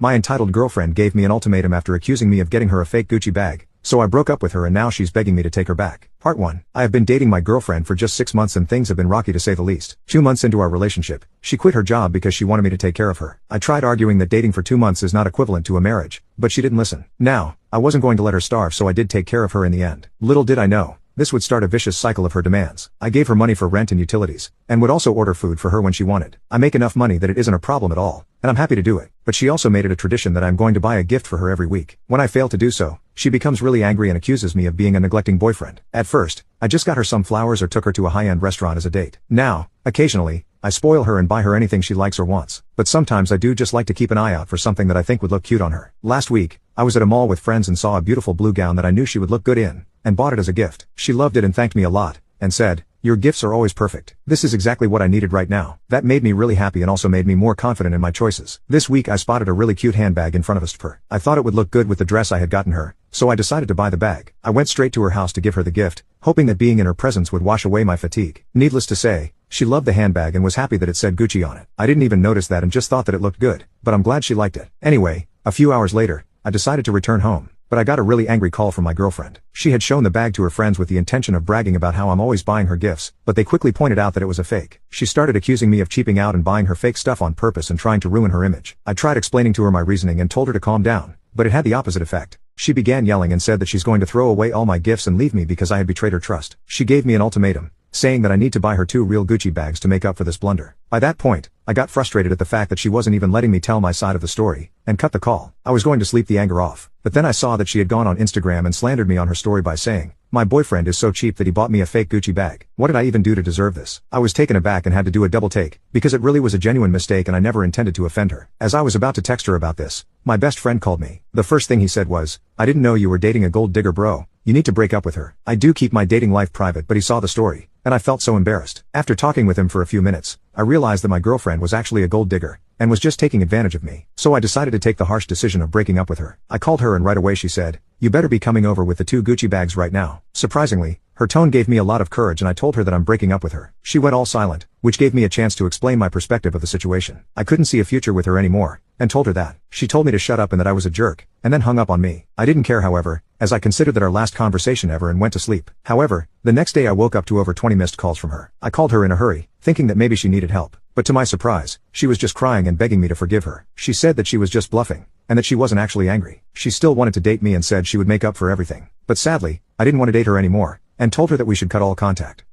My entitled girlfriend gave me an ultimatum after accusing me of getting her a fake Gucci bag, so I broke up with her and now she's begging me to take her back. Part 1. I have been dating my girlfriend for just 6 months and things have been rocky to say the least. 2 months into our relationship, she quit her job because she wanted me to take care of her. I tried arguing that dating for 2 months is not equivalent to a marriage, but she didn't listen. Now, I wasn't going to let her starve, so I did take care of her in the end. Little did I know, this would start a vicious cycle of her demands. I gave her money for rent and utilities, and would also order food for her when she wanted. I make enough money that it isn't a problem at all, and I'm happy to do it. But she also made it a tradition that I'm going to buy a gift for her every week. When I fail to do so, she becomes really angry and accuses me of being a neglecting boyfriend. At first, I just got her some flowers or took her to a high-end restaurant as a date. Now, occasionally, I spoil her and buy her anything she likes or wants. But sometimes I do just like to keep an eye out for something that I think would look cute on her. Last week, I was at a mall with friends and saw a beautiful blue gown that I knew she would look good in, and bought it as a gift. She loved it and thanked me a lot, and said, "Your gifts are always perfect. This is exactly what I needed right now." That made me really happy and also made me more confident in my choices. This week I spotted a really cute handbag in front of us. I thought it would look good with the dress I had gotten her, so I decided to buy the bag. I went straight to her house to give her the gift, hoping that being in her presence would wash away my fatigue. Needless to say, she loved the handbag and was happy that it said Gucci on it. I didn't even notice that and just thought that it looked good, but I'm glad she liked it. Anyway, a few hours later, I decided to return home, but I got a really angry call from my girlfriend. She had shown the bag to her friends with the intention of bragging about how I'm always buying her gifts, but they quickly pointed out that it was a fake. She started accusing me of cheaping out and buying her fake stuff on purpose and trying to ruin her image. I tried explaining to her my reasoning and told her to calm down, but it had the opposite effect. She began yelling and said that she's going to throw away all my gifts and leave me because I had betrayed her trust. She gave me an ultimatum, saying that I need to buy her 2 real Gucci bags to make up for this blunder. By that point, I got frustrated at the fact that she wasn't even letting me tell my side of the story, and cut the call. I was going to sleep the anger off, but then I saw that she had gone on Instagram and slandered me on her story by saying, "My boyfriend is so cheap that he bought me a fake Gucci bag. What did I even do to deserve this?" I was taken aback and had to do a double take, because it really was a genuine mistake and I never intended to offend her. As I was about to text her about this, my best friend called me. The first thing he said was, "I didn't know you were dating a gold digger, bro. You need to break up with her." I do keep my dating life private, but he saw the story, and I felt so embarrassed. After talking with him for a few minutes, I realized that my girlfriend was actually a gold digger, and was just taking advantage of me. So I decided to take the harsh decision of breaking up with her. I called her and right away she said, "You better be coming over with the 2 Gucci bags right now." Surprisingly, her tone gave me a lot of courage and I told her that I'm breaking up with her. She went all silent, which gave me a chance to explain my perspective of the situation. I couldn't see a future with her anymore, and told her that. She told me to shut up and that I was a jerk, and then hung up on me. I didn't care, however, as I considered that our last conversation ever, and went to sleep. However, the next day I woke up to over 20 missed calls from her. I called her in a hurry, thinking that maybe she needed help, but to my surprise, she was just crying and begging me to forgive her. She said that she was just bluffing, and that she wasn't actually angry. She still wanted to date me and said she would make up for everything. But sadly, I didn't want to date her anymore, and told her that we should cut all contact.